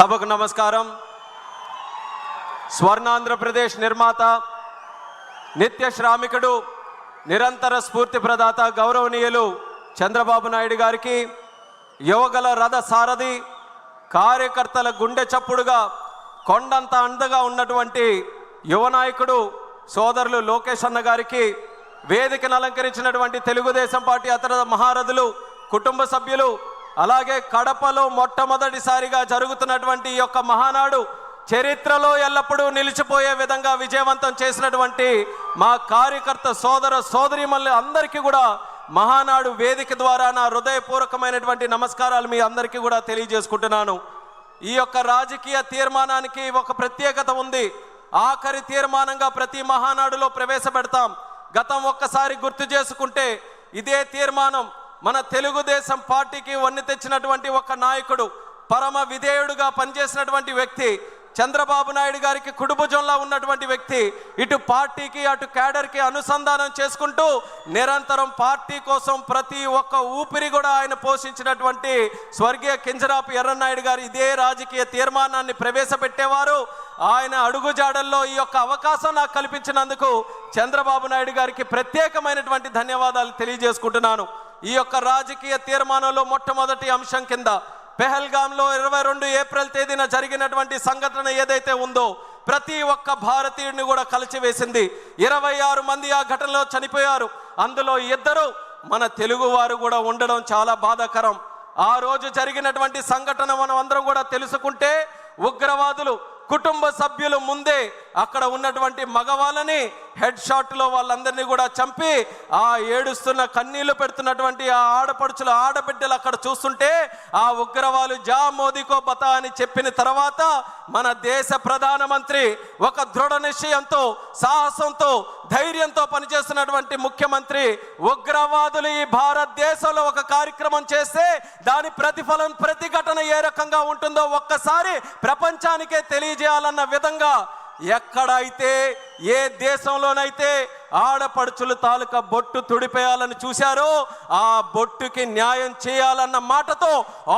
సభకు నమస్కారం. స్వర్ణాంధ్రప్రదేశ్ నిర్మాత, నిత్య శ్రామికుడు, నిరంతర స్ఫూర్తి ప్రదాత గౌరవనీయులు చంద్రబాబు నాయుడు గారికి, యువగల రథ సారథి, కార్యకర్తల గుండె చప్పుడుగా కొండంత అండగా ఉన్నటువంటి యువ నాయకుడు సోదరులు లోకేష్ అన్న గారికి, వేదికను అలంకరించినటువంటి తెలుగుదేశం పార్టీ అతర మహారథులు, కుటుంబ సభ్యులు, అలాగే కడపలో మొట్టమొదటిసారిగా జరుగుతున్నటువంటి ఈ యొక్క మహానాడు చరిత్రలో ఎల్లప్పుడూ నిలిచిపోయే విధంగా విజయవంతం చేసినటువంటి మా కార్యకర్త సోదర సోదరీమణులు అందరికీ కూడా మహానాడు వేదిక ద్వారా నా హృదయపూర్వకమైనటువంటి నమస్కారాలు మీ అందరికీ కూడా తెలియజేసుకుంటున్నాను. ఈ యొక్క రాజకీయ తీర్మానానికి ఒక ప్రత్యేకత ఉంది. ఆఖరి తీర్మానంగా ప్రతి మహానాడులో ప్రవేశపెడతాం. గతం ఒక్కసారి గుర్తు చేసుకుంటే ఇదే తీర్మానం మన తెలుగుదేశం పార్టీకి వన్నె తెచ్చినటువంటి ఒక నాయకుడు, పరమ విధేయుడుగా పనిచేసినటువంటి వ్యక్తి, చంద్రబాబు నాయుడు గారికి కుడిభుజంలా ఉన్నటువంటి వ్యక్తి, ఇటు పార్టీకి అటు క్యాడర్కి అనుసంధానం చేసుకుంటూ నిరంతరం పార్టీ కోసం ప్రతి ఒక్క ఊపిరి కూడా ఆయన పోషించినటువంటి స్వర్గీయ కింజరాపు ఎర్రన్నాయుడు గారు ఇదే రాజకీయ తీర్మానాన్ని ప్రవేశపెట్టేవారు. ఆయన అడుగుజాడల్లో ఈ యొక్క అవకాశం నాకు కల్పించినందుకు చంద్రబాబు నాయుడు గారికి ప్రత్యేకమైనటువంటి ధన్యవాదాలు తెలియజేసుకుంటున్నాను. ఈ యొక్క రాజకీయ తీర్మానంలో మొట్టమొదటి అంశం కింద పెహల్గాంలో 22 ఏప్రిల్ తేదీన జరిగినటువంటి సంఘటన ఏదైతే ఉందో ప్రతి ఒక్క భారతీయుడిని కూడా కలిచివేసింది. 26 మంది ఆ ఘటనలో చనిపోయారు. అందులో 2 మన తెలుగు వారు కూడా ఉండడం చాలా బాధాకరం. ఆ రోజు జరిగినటువంటి సంఘటన మనం అందరం కూడా తెలుసుకుంటే, ఉగ్రవాదులు కుటుంబ సభ్యులు ముందే అక్కడ ఉన్నటువంటి మగవాళ్ళని హెడ్ షాట్లో వాళ్ళందరినీ కూడా చంపి ఆ ఏడుస్తున్న కన్నీళ్లు పెడుతున్నటువంటి ఆ ఆడపడుచుల ఆడబిడ్డలు అక్కడ చూస్తుంటే, ఆ ఉగ్రవాదులు జా మోదీకో బతా అని చెప్పిన తర్వాత మన దేశ ప్రధానమంత్రి ఒక దృఢ నిశ్చయంతో, సాహసంతో, ధైర్యంతో పనిచేస్తున్నటువంటి ముఖ్యమంత్రి ఉగ్రవాదులు ఈ భారతదేశంలో ఒక కార్యక్రమం చేస్తే దాని ప్రతిఫలం, ప్రతిఘటన ఏ రకంగా ఉంటుందో ఒక్కసారి ప్రపంచానికే తెలియజేయాలన్న విధంగా ఎక్కడైతే ఏ దేశంలోనైతే ఆడపడుచులు తాలూకా బొట్టు తుడిపేయాలని చూశారో ఆ బొట్టుకి న్యాయం చేయాలన్న మాటతో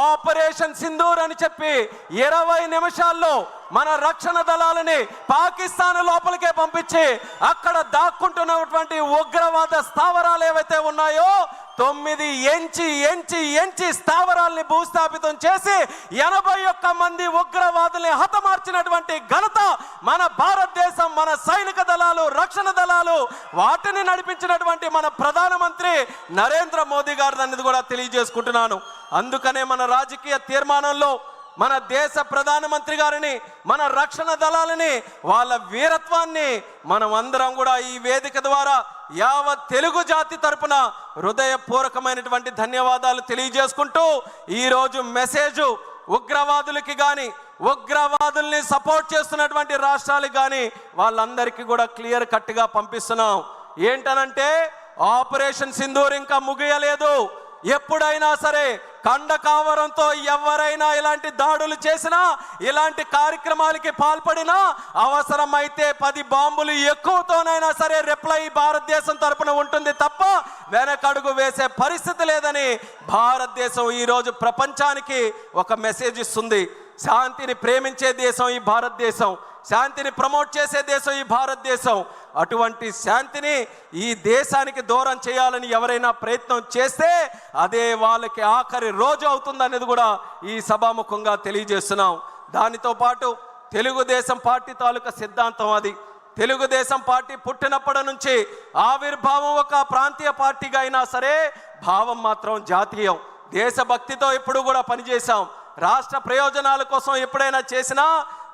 ఆపరేషన్ సింధూర్ అని చెప్పి 20 నిమిషాల్లో మన రక్షణ దళాలని పాకిస్తాన్ లోపలికే పంపించి అక్కడ దాక్కుంటున్నటువంటి ఉగ్రవాద స్థావరాలు ఏవైతే ఉన్నాయో 9 ఎంచి స్థావరాల్ని భూస్థాపితం చేసి 81 మంది ఉగ్రవాదుల్ని హతమార్చినటువంటి ఘనత మన భారతదేశం, మన సైనిక దళాలు, రక్షణ దళాలు, వాటిని నడిపించినటువంటి మన ప్రధానమంత్రి నరేంద్ర మోదీ గారు అనేది కూడా తెలియజేసుకుంటున్నాను. అందుకనే మన రాజకీయ తీర్మానంలో మన దేశ ప్రధానమంత్రి గారిని, మన రక్షణ దళాలని, వాళ్ళ వీరత్వాన్ని మనం అందరం కూడా ఈ వేదిక ద్వారా యావత్ తెలుగు జాతి తరపున హృదయపూర్వకమైనటువంటి ధన్యవాదాలు తెలియజేసుకుంటూ ఈరోజు మెసేజ్ ఉగ్రవాదులకి కానీ, ఉగ్రవాదుల్ని సపోర్ట్ చేస్తున్నటువంటి రాష్ట్రాలకు కానీ వాళ్ళందరికీ కూడా క్లియర్ కట్గా పంపిస్తున్నాం. ఏంటనంటే ఆపరేషన్ సింధూర్ ఇంకా ముగియలేదు. ఎప్పుడైనా సరే కండకావరంతో ఎవరైనా ఇలాంటి దాడులు చేసినా, ఇలాంటి కార్యక్రమాలకి పాల్పడినా, అవసరమైతే 10 బాంబులు ఎక్కువతోనైనా సరే రిప్లై భారతదేశం తరపున ఉంటుంది తప్ప వెనకడుగు వేసే పరిస్థితి లేదని భారతదేశం ఈరోజు ప్రపంచానికి ఒక మెసేజ్ ఇస్తుంది. శాంతిని ప్రేమించే దేశం ఈ భారతదేశం, శాంతిని ప్రమోట్ చేసే దేశం ఈ భారతదేశం. అటువంటి శాంతిని ఈ దేశానికి దూరం చేయాలని ఎవరైనా ప్రయత్నం చేస్తే అదే వాళ్ళకి ఆఖరి రోజు అవుతుందనేది కూడా ఈ సభాముఖంగా తెలియజేస్తున్నాం. దానితో పాటు తెలుగుదేశం పార్టీ తాలూకా సిద్ధాంతం అది. తెలుగుదేశం పార్టీ పుట్టినప్పటి నుంచి ఆవిర్భావం ఒక ప్రాంతీయ పార్టీగా అయినా సరే భావం మాత్రం జాతీయం. దేశభక్తితో ఎప్పుడు కూడా పనిచేశాం. రాష్ట్ర ప్రయోజనాల కోసం ఎప్పుడైనా చేసినా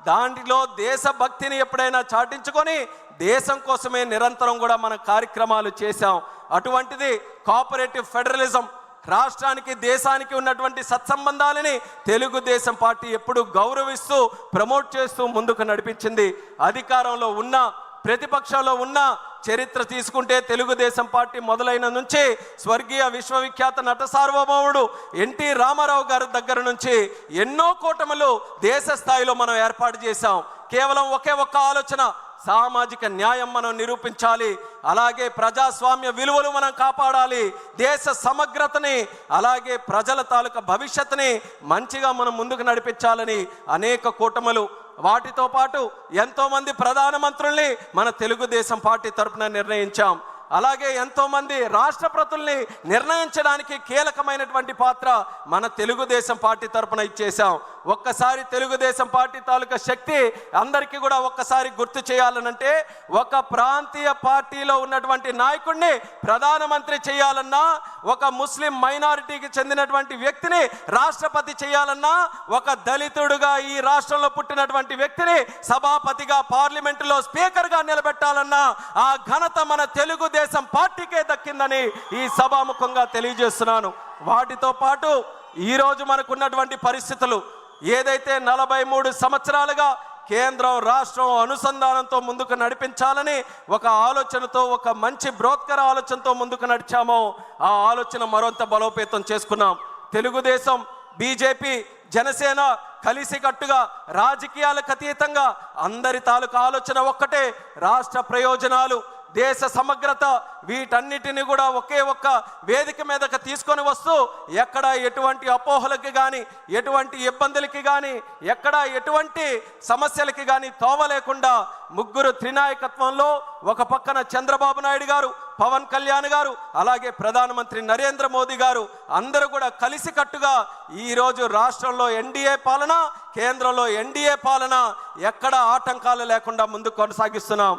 దాంట్లో దేశభక్తిని ఎప్పుడైనా చాటించుకొని దేశం కోసమే నిరంతరం కూడా మన కార్యక్రమాలు చేశాం. అటువంటిది కోఆపరేటివ్ ఫెడరలిజం, రాష్ట్రానికి దేశానికి ఉన్నటువంటి సత్సంబంధాలని తెలుగుదేశం పార్టీ ఎప్పుడు గౌరవిస్తూ ప్రమోట్ చేస్తూ ముందుకు నడిపించింది. అధికారంలో ఉన్న, ప్రతిపక్షంలో ఉన్న చరిత్ర తీసుకుంటే తెలుగుదేశం పార్టీ మొదలైన నుంచి స్వర్గీయ విశ్వవిఖ్యాత నట సార్వభౌముడు ఎన్టీ రామారావు గారి దగ్గర నుంచి ఎన్నో కూటములు దేశ స్థాయిలో మనం ఏర్పాటు చేశాం. కేవలం ఒకే ఒక్క ఆలోచన, సామాజిక న్యాయం మనం నిరూపించాలి. అలాగే ప్రజాస్వామ్య విలువలు మనం కాపాడాలి. దేశ సమగ్రతని అలాగే ప్రజల తాలూకా భవిష్యత్తుని మంచిగా మనం ముందుకు నడిపించాలని అనేక కూటములు, వాటితో పాటు ఎంతోమంది ప్రధానమంత్రుల్ని మన తెలుగుదేశం పార్టీ తరఫున నిర్ణయించాం. అలాగే ఎంతోమంది రాష్ట్రపతుల్ని నిర్ణయించడానికి కీలకమైనటువంటి పాత్ర మన తెలుగుదేశం పార్టీ తరఫున ఇచ్చేసాం. ఒక్కసారి తెలుగుదేశం పార్టీ తాలూకా శక్తి అందరికీ కూడా ఒక్కసారి గుర్తు చేయాలనంటే, ఒక ప్రాంతీయ పార్టీలో ఉన్నటువంటి నాయకుడిని ప్రధానమంత్రి చేయాలన్నా, ఒక ముస్లిం మైనారిటీకి చెందినటువంటి వ్యక్తిని రాష్ట్రపతి చేయాలన్నా, ఒక దళితుడుగా ఈ రాష్ట్రంలో పుట్టినటువంటి వ్యక్తిని సభాపతిగా పార్లమెంటులో స్పీకర్గా నిలబెట్టాలన్నా ఆ ఘనత మన తెలుగుదేశం పార్టీకే దక్కిందని ఈ సభాముఖంగా తెలియజేస్తున్నాను. వాటితో పాటు ఈరోజు మనకున్నటువంటి పరిస్థితులు ఏదైతే 43 సంవత్సరాలుగా కేంద్రం రాష్ట్రం అనుసంధానంతో ముందుకు నడిపించాలని ఒక ఆలోచనతో, ఒక మంచి బ్రోత్కర ఆలోచనతో ముందుకు నడిచామో ఆ ఆలోచన మరింత బలోపేతం చేసుకున్నాం. తెలుగుదేశం, బీజేపీ, జనసేన కలిసికట్టుగా రాజకీయాలకు అతీతంగా అందరి తాలూకా ఆలోచన ఒక్కటే, రాష్ట్ర ప్రయోజనాలు, దేశ సమగ్రత, వీటన్నిటిని కూడా ఒకే ఒక్క వేదిక మీదకి తీసుకొని వస్తూ ఎక్కడ ఎటువంటి అపోహలకి కానీ, ఎటువంటి ఇబ్బందులకి కానీ, ఎక్కడ ఎటువంటి సమస్యలకి కానీ తోవ లేకుండా ముగ్గురు త్రినాయకత్వంలో ఒక పక్కన చంద్రబాబు నాయుడు గారు, పవన్ కళ్యాణ్ గారు, అలాగే ప్రధానమంత్రి నరేంద్ర మోదీ గారు అందరూ కూడా కలిసికట్టుగా ఈరోజు రాష్ట్రంలో ఎన్డీఏ పాలన, కేంద్రంలో ఎన్డీఏ పాలన ఎక్కడ ఆటంకాలు లేకుండా ముందుకు కొనసాగిస్తున్నాం.